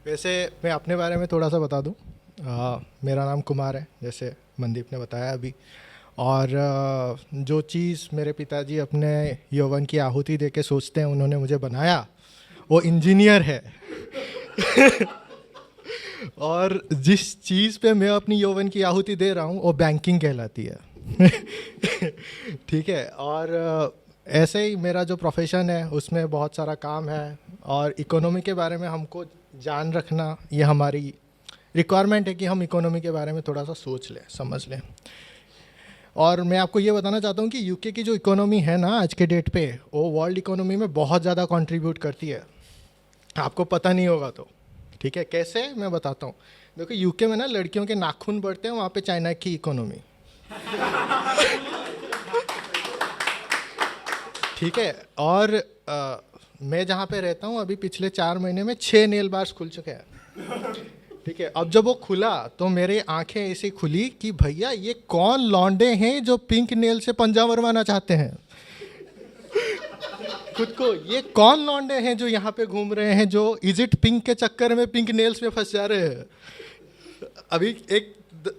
वैसे मैं अपने बारे में थोड़ा सा बता दूं। मेरा नाम कुमार है, जैसे मनदीप ने बताया अभी। और जो चीज़ मेरे पिताजी अपने यौवन की आहुति दे के सोचते हैं उन्होंने मुझे बनाया, वो इंजीनियर है। और जिस चीज़ पे मैं अपनी यौवन की आहुति दे रहा हूँ वो बैंकिंग कहलाती है। ठीक है। और ऐसे ही मेरा जो प्रोफेशन है उसमें बहुत सारा काम है, और इकोनॉमी के बारे में हमको जान रखना ये हमारी रिक्वायरमेंट है कि हम इकोनॉमी के बारे में थोड़ा सा सोच लें, समझ लें। और मैं आपको ये बताना चाहता हूँ कि यूके की जो इकोनॉमी है ना आज के डेट पे, वो वर्ल्ड इकोनॉमी में बहुत ज़्यादा कंट्रीब्यूट करती है। आपको पता नहीं होगा तो ठीक है, कैसे मैं बताता हूँ। देखो, यूके में ना लड़कियों के नाखून बढ़ते हैं, वहाँ पे चाइना की इकोनॉमी। ठीक है। और मैं जहाँ पे रहता हूँ अभी पिछले 4 महीने में 6 नेल बार्स खुल चुके हैं। ठीक है। अब जब वो खुला तो मेरी आंखें ऐसी खुली कि भैया ये कौन लौंडे हैं जो पिंक नेल से पंजा मरवाना चाहते हैं खुद को। ये कौन लौंडे हैं जो यहाँ पे घूम रहे हैं, जो इज इट पिंक के चक्कर में पिंक नेल्स में फंस जा रहे हैं। अभी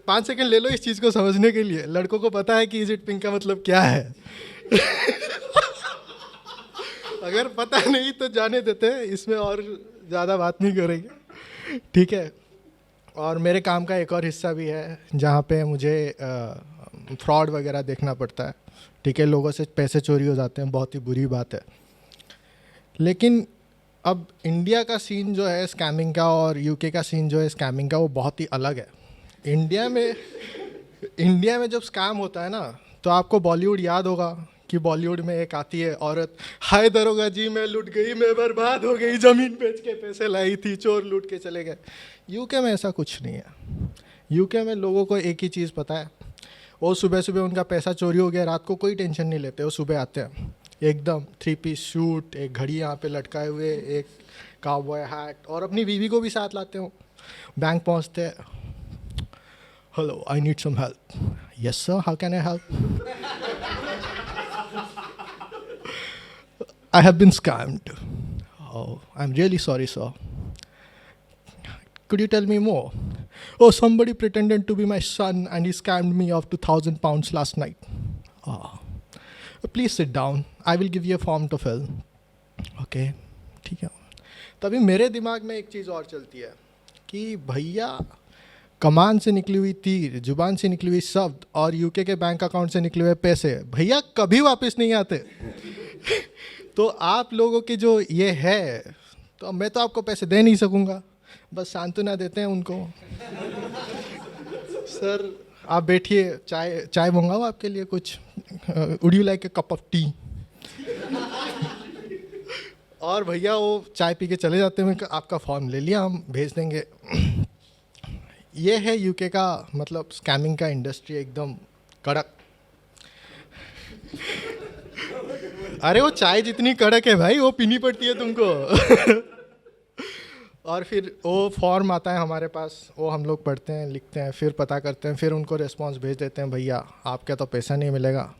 5 सेकंड ले लो इस चीज़ को समझने के लिए। लड़कों को पता है कि इज इट पिंक का मतलब क्या है। अगर पता नहीं तो जाने देते हैं, इसमें और ज़्यादा बात नहीं करेंगे। ठीक है। और मेरे काम का एक और हिस्सा भी है जहाँ पे मुझे फ्रॉड वगैरह देखना पड़ता है। ठीक है। लोगों से पैसे चोरी हो जाते हैं, बहुत ही बुरी बात है। लेकिन अब इंडिया का सीन जो है स्कैमिंग का और यूके का सीन जो है स्कैमिंग का, वो बहुत ही अलग है। इंडिया में जब स्कैम होता है ना, तो आपको बॉलीवुड याद होगा कि बॉलीवुड में एक आती है औरत, हाय दरोगा जी मैं लुट गई, मैं बर्बाद हो गई, ज़मीन बेच के पैसे लाई थी, चोर लूट के चले गए। यूके में ऐसा कुछ नहीं है। यूके में लोगों को एक ही चीज़ पता है, वो सुबह सुबह उनका पैसा चोरी हो गया, रात को कोई टेंशन नहीं लेते। वो सुबह आते हैं एकदम 3 पीस सूट, एक घड़ी यहाँ पे लटकाए हुए, एक काउबॉय हैट, और अपनी बीवी को भी साथ लाते हो। बैंक पहुँचते हैं, hello I need some help, yes sir how can I help, I have been scammed. Oh, I'm really sorry, sir. Could you tell me more? Oh, somebody pretended to be my son and he scammed me of £2,000 last night. Oh. Please sit down. I will give you a form to fill. Okay. ठीक है। तभी मेरे दिमाग में एक चीज़ और चलती है कि भैया, कमान से निकली हुई तीर, जुबान से निकली हुई शब्द और यूके के बैंक अकाउंट से निकले हुए पैसे भैया कभी वापस नहीं आते। तो आप लोगों की जो ये है, तो मैं तो आपको पैसे दे नहीं सकूंगा, बस सांत्वना देते हैं उनको। सर आप बैठिए, चाय मंगाओ आपके लिए कुछ, would you like a cup of T. और भैया वो चाय पी के चले जाते हैं, आपका फॉर्म ले लिया, हम भेज देंगे। ये है यूके का मतलब स्कैमिंग का इंडस्ट्री, एकदम कड़क। अरे वो चाय जितनी कड़क है भाई, वो पीनी पड़ती है तुमको। और फिर वो फॉर्म आता है हमारे पास, वो हम लोग पढ़ते हैं, लिखते हैं, फिर पता करते हैं, फिर उनको रिस्पांस भेज देते हैं, भैया आपका तो पैसा नहीं मिलेगा,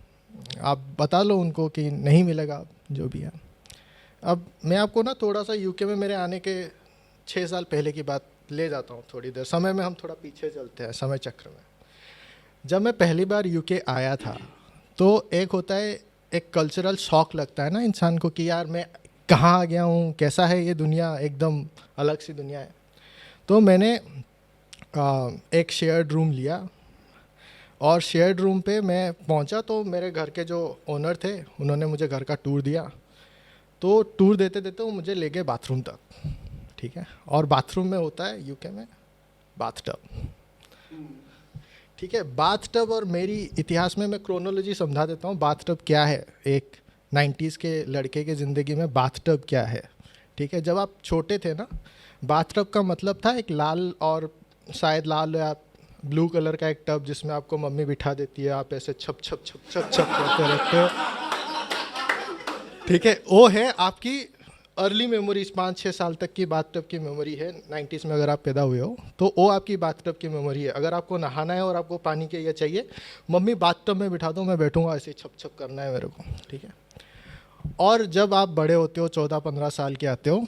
आप बता लो उनको कि नहीं मिलेगा, जो भी है। अब मैं आपको ना थोड़ा सा यूके में मेरे आने के 6 साल पहले की बात ले जाता हूँ। थोड़ी देर समय में हम थोड़ा पीछे चलते हैं समय चक्र में। जब मैं पहली बार यूके आया था तो एक होता है, एक कल्चरल शॉक लगता है ना इंसान को कि यार मैं कहाँ आ गया हूँ, कैसा है ये दुनिया, एकदम अलग सी दुनिया है। तो मैंने एक शेयर्ड रूम लिया और शेयर्ड रूम पे मैं पहुँचा तो मेरे घर के जो ओनर थे उन्होंने मुझे घर का टूर दिया। तो टूर देते देते वो मुझे ले गए बाथरूम तक। ठीक है। और बाथरूम में होता है यूके में बाथटब। ठीक है। बाथटब, और मेरी इतिहास में मैं क्रोनोलॉजी समझा देता हूँ बाथटब क्या है। एक 90s के लड़के के ज़िंदगी में बाथटब क्या है। ठीक है। जब आप छोटे थे ना, बाथटब का मतलब था एक लाल और शायद लाल या ब्लू कलर का एक टब जिसमें आपको मम्मी बिठा देती है, आप ऐसे छप छप छप छप छप करते रहते हो। ठीक है। वो है आपकी अर्ली मेमोरीज, 5-6 साल तक की बाथटब की मेमोरी है। 90s में अगर आप पैदा हुए हो तो वो आपकी बाथटब की मेमोरी है। अगर आपको नहाना है और आपको पानी के ये चाहिए, मम्मी बाथटब में बिठा दो, मैं बैठूंगा, ऐसे छप छप करना है मेरे को। ठीक है। और जब आप बड़े होते हो, 14-15 साल के आते हो,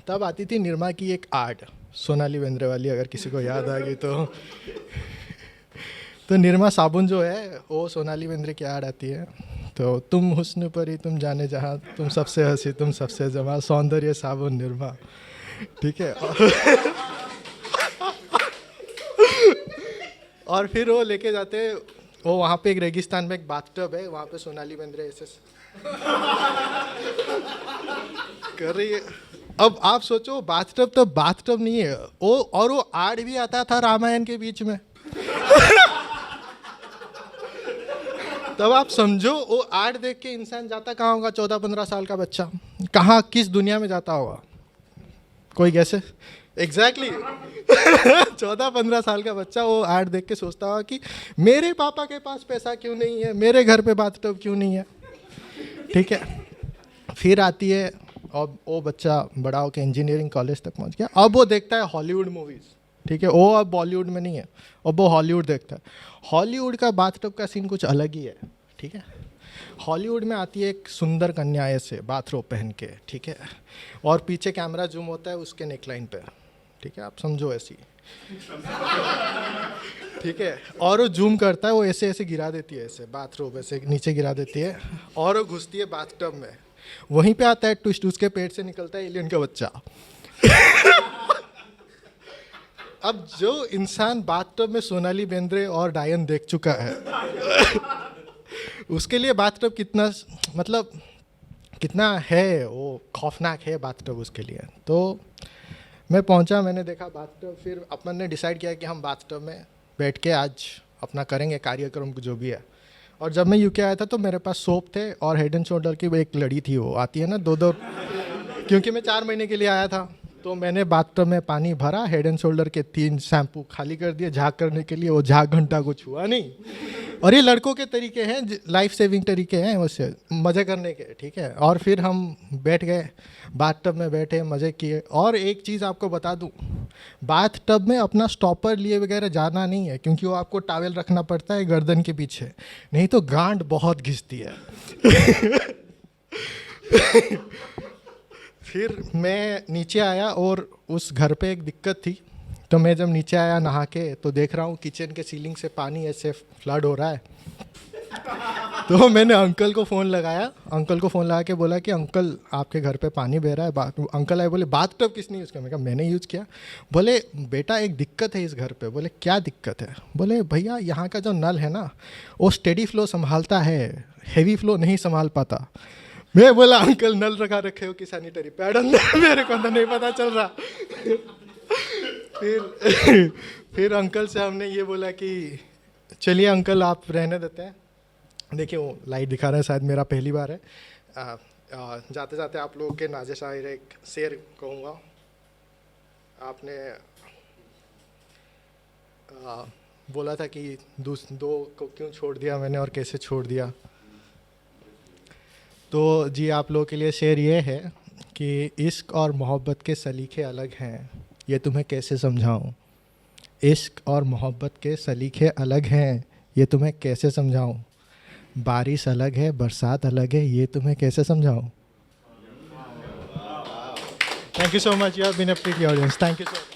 तब आती थी निरमा की एक आर्ट, सोनाली बेंद्रे वाली, अगर किसी को याद आ गई तो निरमा साबुन जो है वो सोनाली बेंद्रे की आड़ आती है। तो तुम हुस्न परी तुम जाने जहाँ, तुम सबसे हंसी तुम सबसे जमा, सौंदर्य साबुन निरमा, ठीक है। और फिर वो लेके जाते, वो वहाँ पे एक रेगिस्तान में एक बाथटब है, वहाँ पे सोनाली बेंद्रे ऐसे कर रही है। अब आप सोचो बाथटब तो बाथटब नहीं है वो, और वो आड़ भी आता था रामायण के बीच में। तब आप समझो वो आड़ देख के इंसान जाता कहाँ होगा, 14-15 साल का बच्चा कहाँ किस दुनिया में जाता होगा, कोई कैसे? एग्जैक्टली 14-15 साल का बच्चा वो आड़ देख के सोचता होगा कि मेरे पापा के पास पैसा क्यों नहीं है, मेरे घर पे बाथटब क्यों नहीं है, ठीक है। फिर आती है, अब वो बच्चा बड़ा होकर इंजीनियरिंग कॉलेज तक पहुंच गया, अब वो देखता है हॉलीवुड मूवीज़, ठीक है। वो अब बॉलीवुड में नहीं है, अब वो हॉलीवुड देखता है। हॉलीवुड का बाथटब का सीन कुछ अलग ही है, ठीक है। हॉलीवुड में आती है एक सुंदर कन्या ऐसे बाथरोब पहन के, ठीक है, और पीछे कैमरा जूम होता है उसके नेकलाइन पे, ठीक है, आप समझो ऐसी, ठीक है। और वो जूम करता है, वो ऐसे ऐसे गिरा देती है, ऐसे बाथरोब ऐसे नीचे गिरा देती है, और वो घुसती है बाथटब में। वहीं पे आता है ट्विस्ट, उसके पेट से निकलता है एलियन का बच्चा। अब जो इंसान बाथटब में सोनाली बेंद्रे और डायन देख चुका है उसके लिए बाथटब कितना, मतलब कितना है वो खौफनाक है बाथटब उसके लिए। तो मैं पहुंचा, मैंने देखा बाथटब, फिर अपन ने डिसाइड किया कि हम बाथटब में बैठ के आज अपना करेंगे कार्यक्रम जो भी है। और जब मैं यूके आया था तो मेरे पास सोप थे और हेड एंड शोल्डर की एक लड़ी थी, वो आती है ना 2-2, क्योंकि मैं 4 महीने के लिए आया था। तो मैंने बाथटब में पानी भरा, हेड एंड शोल्डर के 3 शैम्पू खाली कर दिए झाग करने के लिए, वो झाग घंटा कुछ हुआ नहीं। और ये लड़कों के तरीके हैं, लाइफ सेविंग तरीके हैं वैसे मज़े करने के, ठीक है। और फिर हम बैठ गए बाथटब में, बैठे मज़े किए। और एक चीज़ आपको बता दूं, बाथटब में अपना स्टॉपर लिए वगैरह जाना नहीं है, क्योंकि वो आपको टॉवेल रखना पड़ता है गर्दन के पीछे, नहीं तो गांड बहुत घिसती है। फिर मैं नीचे आया और उस घर पे एक दिक्कत थी। तो मैं जब नीचे आया नहा के तो देख रहा हूँ किचन के सीलिंग से पानी ऐसे फ्लड हो रहा है। तो मैंने अंकल को फ़ोन लगाया, अंकल को फ़ोन लगा के बोला कि अंकल आपके घर पे पानी बह रहा है। अंकल आए, बोले बाथटब किसने यूज़ किया? मैंने कहा मैंने यूज़ किया। बोले बेटा एक दिक्कत है इस घर पे। बोले क्या दिक्कत है? बोले भैया यहाँ का जो नल है ना वो स्टेडी फ्लो संभालता है, हेवी फ्लो नहीं संभाल पाता। मैं बोला अंकल नल रखा रखे हो कि सैनिटरी पैड अंदर? मेरे को तो नहीं पता चल रहा। फिर अंकल से हमने ये बोला कि चलिए अंकल आप रहने देते हैं। देखिए वो लाइट दिखा रहे हैं, शायद मेरा पहली बार है। जाते जाते आप लोगों के नाज़े शायर एक शेर कहूँगा। आपने बोला था कि दो को क्यों छोड़ दिया मैंने और कैसे छोड़ दिया। तो जी आप लोगों के लिए शेर ये है कि इश्क और मोहब्बत के सलीखे अलग हैं, ये तुम्हें कैसे समझाऊं। इश्क और मोहब्बत के सलीखे अलग हैं, ये तुम्हें कैसे समझाऊं। बारिश अलग है, बरसात अलग है, ये तुम्हें कैसे समझाऊं। Thank you so much, you have been a pretty audience. Thank you so much.